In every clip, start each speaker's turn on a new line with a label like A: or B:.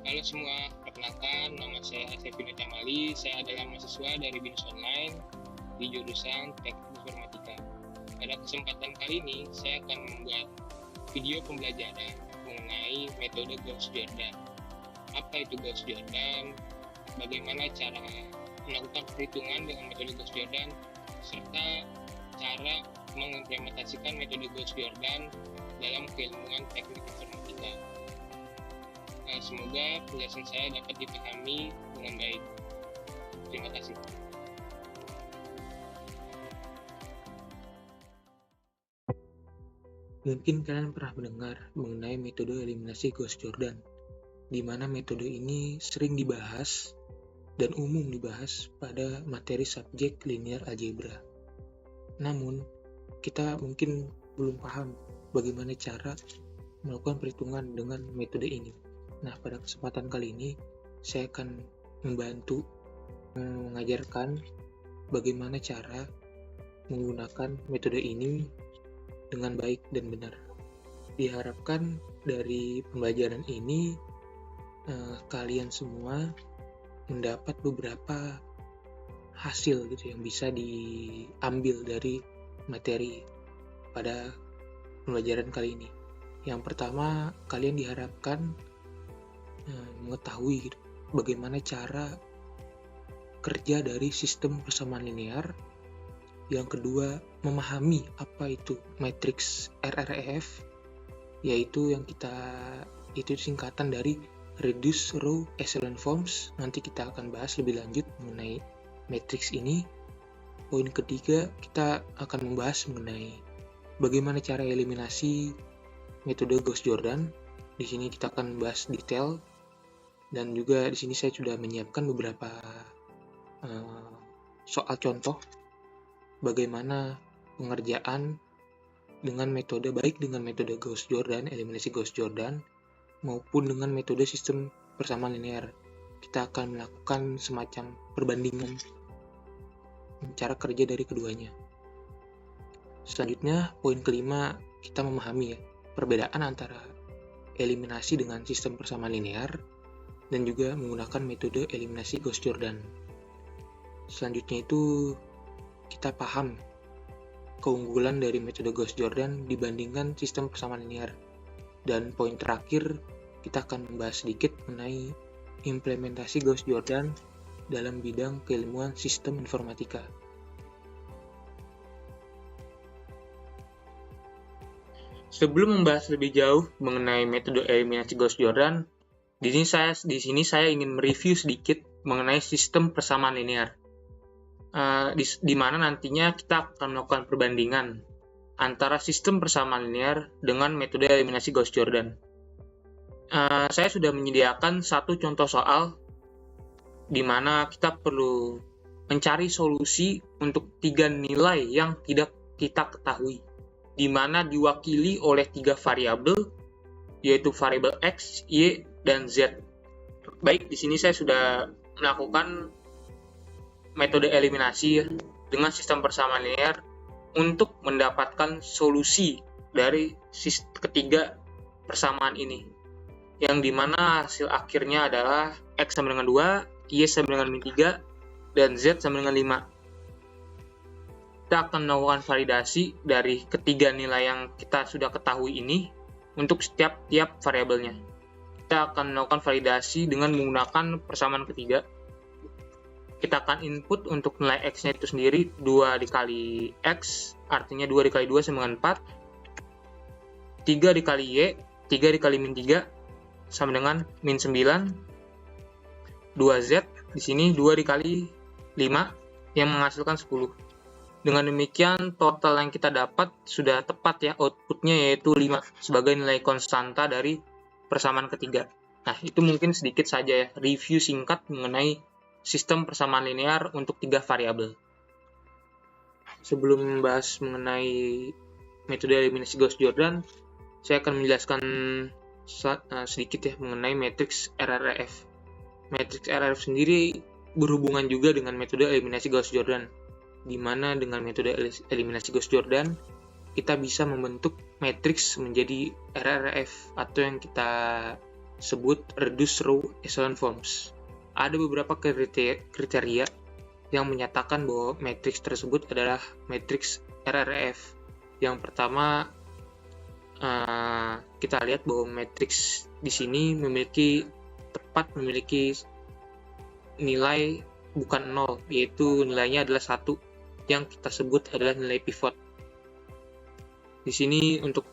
A: Halo semua, perkenalkan nama saya Asep Bino Camali. Saya adalah mahasiswa dari BINUS Online di jurusan Teknik Informatika. Pada kesempatan kali ini, saya akan membuat video pembelajaran mengenai metode Gauss-Jordan. Apa itu Gauss-Jordan? Bagaimana cara melakukan perhitungan dengan metode Gauss-Jordan, serta cara mengimplementasikan metode Gauss-Jordan dalam keilmuan teknik informatika. Semoga penjelasan saya dapat dipahami dengan baik. Terima kasih.
B: Mungkin kalian pernah mendengar mengenai metode eliminasi Gauss-Jordan, di mana metode ini sering dibahas dan umum dibahas pada materi subjek linear algebra. Namun, kita mungkin belum paham bagaimana cara melakukan perhitungan dengan metode ini. Nah, pada kesempatan kali ini, saya akan membantu mengajarkan bagaimana cara menggunakan metode ini dengan baik dan benar. Diharapkan dari pembelajaran ini, kalian semua mendapat beberapa hasil gitu yang bisa diambil dari materi pada pembelajaran kali ini. Yang pertama, kalian diharapkan mengetahui gitu, bagaimana cara kerja dari sistem persamaan linear. Yang kedua, memahami apa itu matriks RREF, yaitu itu singkatan dari Reduced Row Echelon Forms. Nanti kita akan bahas lebih lanjut mengenai matriks ini. Poin ketiga, kita akan membahas mengenai bagaimana cara eliminasi metode Gauss-Jordan. Di sini kita akan bahas detail, dan juga di sini saya sudah menyiapkan beberapa soal contoh bagaimana pengerjaan dengan metode Gauss-Jordan, eliminasi Gauss-Jordan, maupun dengan metode sistem persamaan linear. Kita akan melakukan semacam perbandingan cara kerja dari keduanya. Selanjutnya, poin kelima, kita memahami perbedaan antara eliminasi dengan sistem persamaan linear dan juga menggunakan metode eliminasi Gauss-Jordan. Selanjutnya itu kita paham keunggulan dari metode Gauss-Jordan dibandingkan sistem persamaan linear. Dan poin terakhir, kita akan membahas sedikit mengenai implementasi Gauss-Jordan dalam bidang keilmuan sistem informatika. Sebelum membahas lebih jauh mengenai metode eliminasi Gauss-Jordan, di sini saya ingin mereview sedikit mengenai sistem persamaan linear. Di mana nantinya kita akan melakukan perbandingan antara sistem persamaan linear dengan metode eliminasi Gauss-Jordan. Saya sudah menyediakan satu contoh soal di mana kita perlu mencari solusi untuk 3 nilai yang tidak kita ketahui, di mana diwakili oleh 3 variabel, yaitu variabel X, Y, dan Z. Baik, di sini saya sudah melakukan metode eliminasi dengan sistem persamaan linear untuk mendapatkan solusi dari ketiga persamaan ini, yang dimana hasil akhirnya adalah X sama dengan 2, Y sama dengan min 3, dan Z sama dengan 5. Kita akan melakukan validasi dari ketiga nilai yang kita sudah ketahui ini untuk setiap variabelnya. Kita akan melakukan validasi dengan menggunakan persamaan ketiga. Kita akan input untuk nilai X-nya itu sendiri 2 dikali X, artinya 2 dikali 2 sama dengan 4. 3 dikali Y, 3 dikali min 3 sama dengan min 9. 2Z, di sini 2 dikali 5 yang menghasilkan 10. Dengan demikian, total yang kita dapat sudah tepat ya, outputnya yaitu 5 sebagai nilai konstanta dari persamaan ketiga. Nah, itu mungkin sedikit saja ya, review singkat mengenai sistem persamaan linear untuk 3 variabel. Sebelum membahas mengenai metode eliminasi Gauss-Jordan, saya akan menjelaskan sedikit ya mengenai matriks RREF. Matriks RREF sendiri berhubungan juga dengan metode eliminasi Gauss-Jordan, di mana dengan metode eliminasi Gauss-Jordan kita bisa membentuk matriks menjadi RREF, atau yang kita sebut reduced row echelon forms. Ada beberapa kriteria yang menyatakan bahwa matriks tersebut adalah matriks RREF. Yang pertama, kita lihat bahwa matriks di sini memiliki nilai bukan 0, yaitu nilainya adalah 1, yang kita sebut adalah nilai pivot. Di sini untuk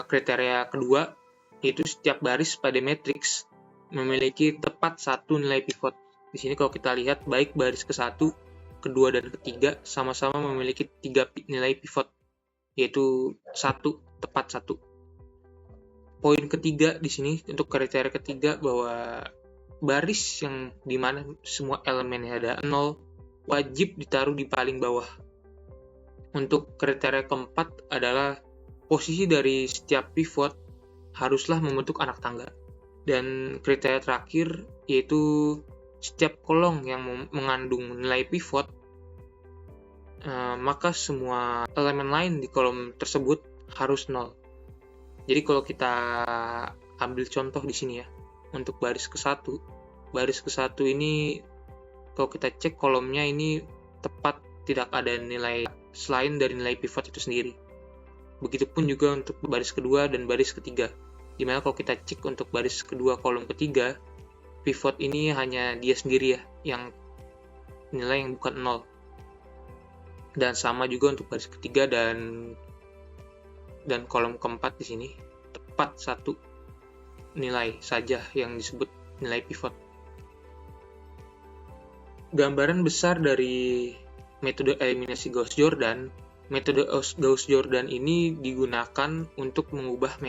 B: kriteria kedua, yaitu setiap baris pada matriks memiliki tepat satu nilai pivot. Di sini kalau kita lihat, baik baris ke-1, kedua, dan ketiga sama-sama memiliki 3 nilai pivot, yaitu tepat 1. Poin ketiga di sini, untuk kriteria ketiga, bahwa baris yang dimana semua elemennya ada 0 wajib ditaruh di paling bawah. Untuk kriteria keempat adalah posisi dari setiap pivot haruslah membentuk anak tangga. Dan kriteria terakhir yaitu setiap kolom yang mengandung nilai pivot, maka semua elemen lain di kolom tersebut harus 0. Jadi kalau kita ambil contoh di sini ya, untuk baris ke-1 ini kalau kita cek kolomnya ini tepat, tidak ada nilai selain dari nilai pivot itu sendiri. Begitupun juga untuk baris kedua dan baris ketiga, dimana kalau kita cek untuk baris kedua kolom ketiga, pivot ini hanya dia sendiri ya, yang nilai yang bukan 0. Dan sama juga untuk baris ketiga dan kolom keempat di sini, tepat 1 nilai saja yang disebut nilai pivot. Gambaran besar dari metode eliminasi Gauss-Jordan. Metode Gauss-Jordan ini digunakan untuk mengubah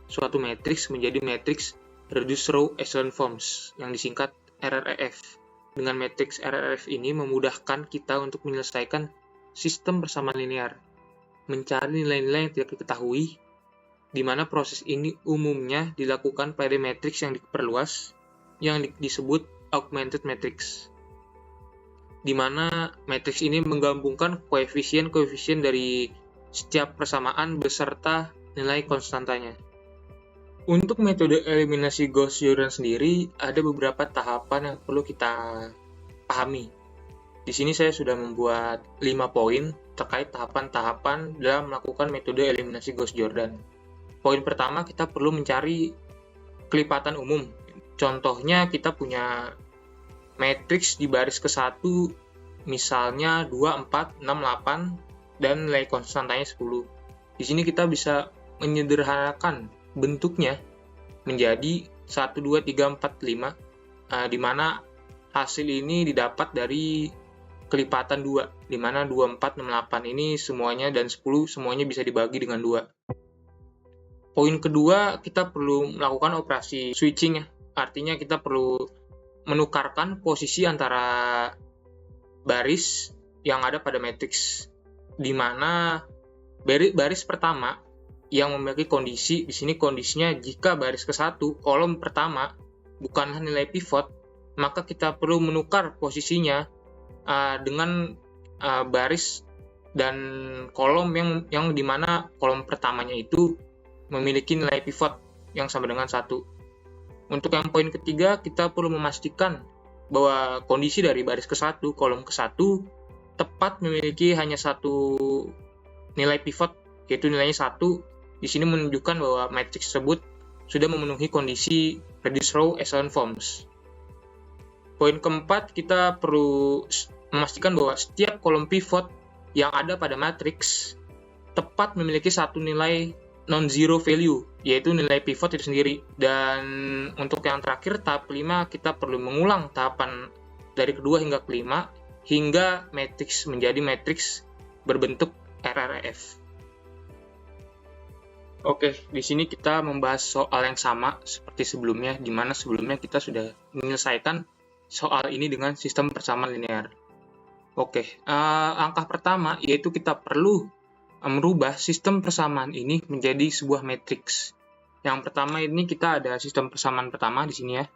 B: suatu matriks menjadi matriks reduced row echelon forms yang disingkat RREF. Dengan matriks RREF ini memudahkan kita untuk menyelesaikan sistem persamaan linear, mencari nilai-nilai yang tidak diketahui, di mana proses ini umumnya dilakukan pada matriks yang diperluas, yang disebut augmented matrix, di mana matriks ini menggabungkan koefisien-koefisien dari setiap persamaan beserta nilai konstantanya. Untuk metode eliminasi Gauss-Jordan sendiri, ada beberapa tahapan yang perlu kita pahami. Di sini saya sudah membuat 5 poin terkait tahapan-tahapan dalam melakukan metode eliminasi Gauss-Jordan. Poin pertama, kita perlu mencari kelipatan umum. Contohnya, kita punya matriks di baris ke-1, misalnya 2, 4, 6, 8, dan nilai konstantanya 10. Di sini kita bisa menyederhanakan bentuknya menjadi 1, 2, 3, 4, 5, di mana hasil ini didapat dari kelipatan 2, di mana 2, 4, 6, 8 ini semuanya dan 10 semuanya bisa dibagi dengan 2. Poin kedua, kita perlu melakukan operasi switching ya. Artinya kita perlu menukarkan posisi antara baris yang ada pada matriks, di mana baris pertama yang memiliki kondisi, di sini kondisinya jika baris ke-1 kolom pertama bukanlah nilai pivot, maka kita perlu menukar posisinya dengan baris dan kolom yang dimana kolom pertamanya itu memiliki nilai pivot yang sama dengan 1. Untuk yang poin ketiga, kita perlu memastikan bahwa kondisi dari baris ke-1 kolom ke-1 tepat memiliki hanya 1 nilai pivot, yaitu nilainya 1. Di sini menunjukkan bahwa matriks tersebut sudah memenuhi kondisi reduced row echelon forms. Poin keempat, kita perlu memastikan bahwa setiap kolom pivot yang ada pada matriks tepat memiliki 1 nilai non-zero value, yaitu nilai pivot itu sendiri. Dan untuk yang terakhir, tahap 5, kita perlu mengulang tahapan dari kedua hingga kelima, hingga matriks menjadi matriks berbentuk RREF. Oke, di sini kita membahas soal yang sama seperti sebelumnya, di mana sebelumnya kita sudah menyelesaikan soal ini dengan sistem persamaan linear. Oke, langkah pertama yaitu kita perlu merubah sistem persamaan ini menjadi sebuah matriks. Yang pertama ini kita ada sistem persamaan pertama di sini ya.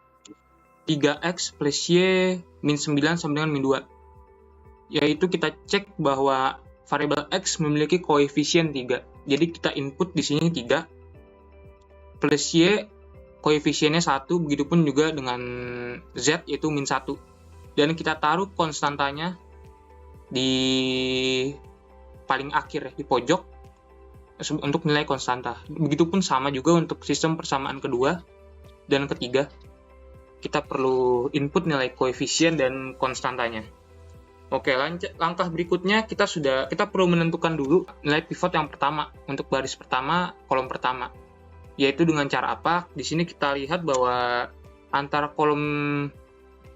B: 3x plus y min 9 sama dengan min 2. Yaitu kita cek bahwa variabel x memiliki koefisien 3. Jadi kita input di sini 3 plus y koefisiennya 1, begitupun juga dengan Z yaitu min 1. Dan kita taruh konstantanya di paling akhir ya, di pojok untuk nilai konstanta. Begitupun sama juga untuk sistem persamaan kedua dan ketiga. Kita perlu input nilai koefisien dan konstantanya. Oke, langkah berikutnya kita perlu menentukan dulu nilai pivot yang pertama untuk baris pertama, kolom pertama. Yaitu dengan cara apa? Di sini kita lihat bahwa antara kolom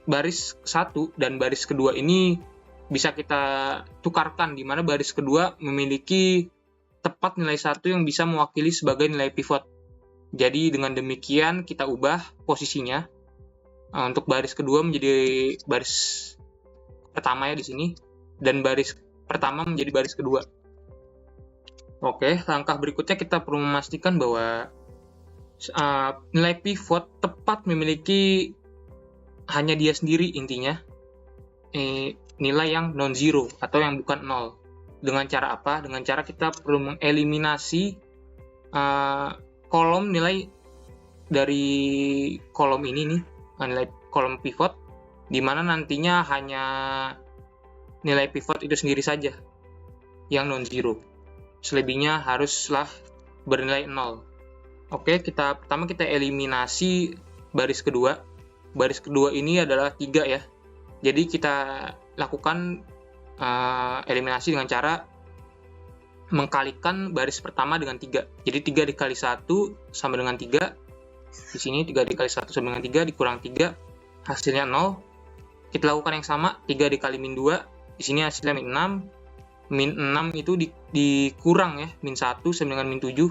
B: baris 1 dan baris kedua ini bisa kita tukarkan, di mana baris kedua memiliki tepat nilai 1 yang bisa mewakili sebagai nilai pivot. Jadi dengan demikian kita ubah posisinya untuk baris kedua menjadi baris pertama ya di sini, dan baris pertama menjadi baris kedua. Oke, langkah berikutnya kita perlu memastikan bahwa nilai pivot tepat memiliki hanya dia sendiri, intinya nilai yang non-zero atau yang bukan 0. Dengan cara apa? Dengan cara kita perlu mengeliminasi kolom nilai dari kolom ini nih, nilai kolom pivot, di mana nantinya hanya nilai pivot itu sendiri saja yang non-zero. Selebihnya haruslah bernilai 0. Oke, pertama kita eliminasi baris kedua. Baris kedua ini adalah 3 ya. Jadi kita lakukan eliminasi dengan cara mengkalikan baris pertama dengan 3. Jadi 3 dikali 1 sama dengan 3. Di sini 3 dikali 1 sama dengan 3, dikurang 3, hasilnya 0. Kita lakukan yang sama, 3 dikali min 2, di sini hasilnya min 6. Min 6 itu dikurang ya, min 1 sama dengan min 7.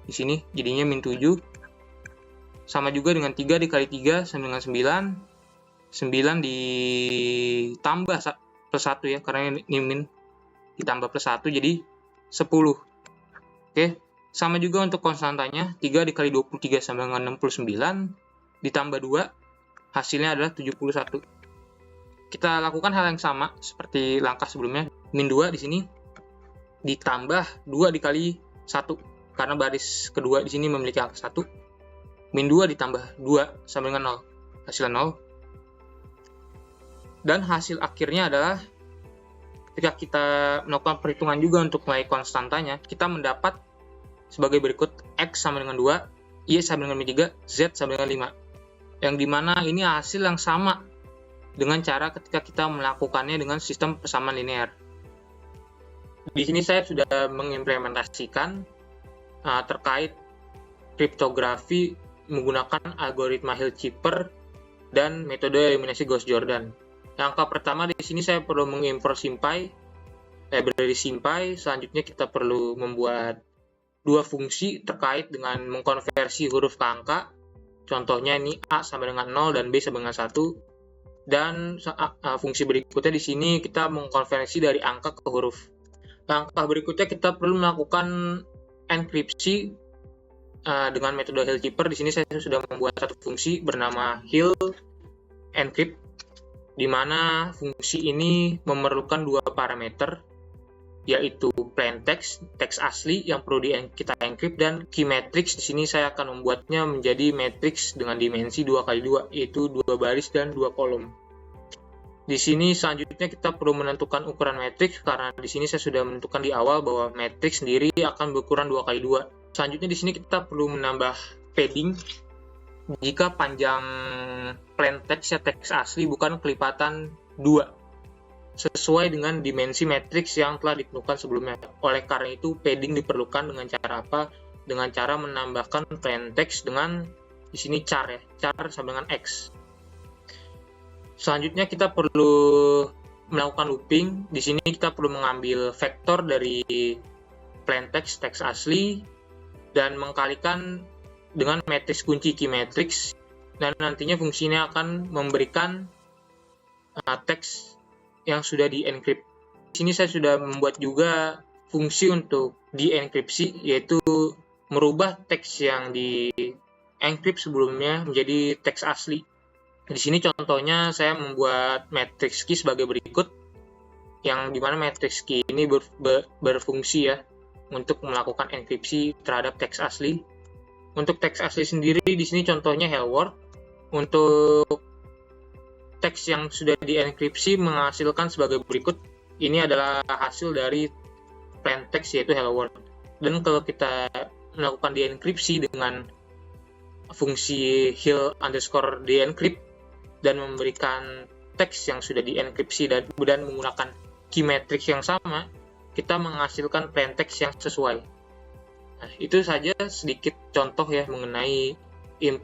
B: Di sini jadinya min 7. Sama juga dengan 3 dikali 3 sama dengan 9. 9 ditambah plus 1 ya, karena ini min, ditambah plus 1 jadi 10. Oke, sama juga untuk konstantanya, 3 dikali 23 sama dengan 69, ditambah 2, hasilnya adalah 71. Kita lakukan hal yang sama seperti langkah sebelumnya, min 2 di sini ditambah 2 dikali 1, karena baris kedua di sini memiliki angka 1. Min 2 ditambah 2 sama dengan 0, hasilnya 0. Dan hasil akhirnya adalah ketika kita melakukan perhitungan juga untuk nilai konstantanya, kita mendapat sebagai berikut: X sama dengan 2, Y sama dengan min 3, Z sama dengan 5. Yang dimana ini hasil yang sama dengan cara ketika kita melakukannya dengan sistem persamaan linear. Di sini saya sudah mengimplementasikan terkait kriptografi menggunakan algoritma Hill-Schipper dan metode eliminasi Gauss-Jordan. Langkah pertama di sini saya perlu mengimport library SymPy. Selanjutnya kita perlu membuat dua fungsi terkait dengan mengkonversi huruf ke angka. Contohnya ini A sama dengan 0 dan B sama dengan 1. Dan fungsi berikutnya di sini kita mengkonversi dari angka ke huruf. Langkah berikutnya kita perlu melakukan enkripsi dengan metode Hill-Schipper. Di sini saya sudah membuat satu fungsi bernama Hill encrypt, di mana fungsi ini memerlukan dua parameter, yaitu plain text, teks asli yang perlu kita encrypt, dan key matrix. Di sini saya akan membuatnya menjadi matrix dengan dimensi 2x2, yaitu 2 baris dan 2 kolom. Di sini selanjutnya kita perlu menentukan ukuran matrix, karena di sini saya sudah menentukan di awal bahwa matrix sendiri akan berukuran 2x2. Selanjutnya di sini kita perlu menambah padding jika panjang plain text ya, teks asli, bukan kelipatan 2, sesuai dengan dimensi matriks yang telah ditentukan sebelumnya. Oleh karena itu, padding diperlukan dengan cara apa? Dengan cara menambahkan plain text dengan di sini char ya, char sama dengan X. Selanjutnya kita perlu melakukan looping. Di sini kita perlu mengambil vektor dari plain text, teks asli, dan mengkalikan dengan matriks kunci key matrix, dan nantinya fungsinya akan memberikan teks yang sudah di-encrypt. Di sini saya sudah membuat juga fungsi untuk di-enkripsi, yaitu merubah teks yang di-encrypt sebelumnya menjadi teks asli. Di sini contohnya saya membuat matrix key sebagai berikut, yang dimana matrix key ini berfungsi ya untuk melakukan enkripsi terhadap teks asli. Untuk teks asli sendiri di sini contohnya hello world. Untuk teks yang sudah dienkripsi menghasilkan sebagai berikut. Ini adalah hasil dari plain text yaitu hello world. Dan kalau kita melakukan dienkripsi dengan fungsi heal_decrypt dan memberikan teks yang sudah dienkripsi dan menggunakan key matrix yang sama, kita menghasilkan plain text yang sesuai. Nah, itu saja sedikit contoh ya mengenai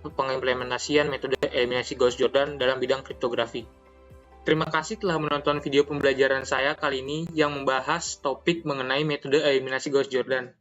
B: pengimplementasian metode eliminasi Gauss-Jordan dalam bidang kriptografi. Terima kasih telah menonton video pembelajaran saya kali ini yang membahas topik mengenai metode eliminasi Gauss-Jordan.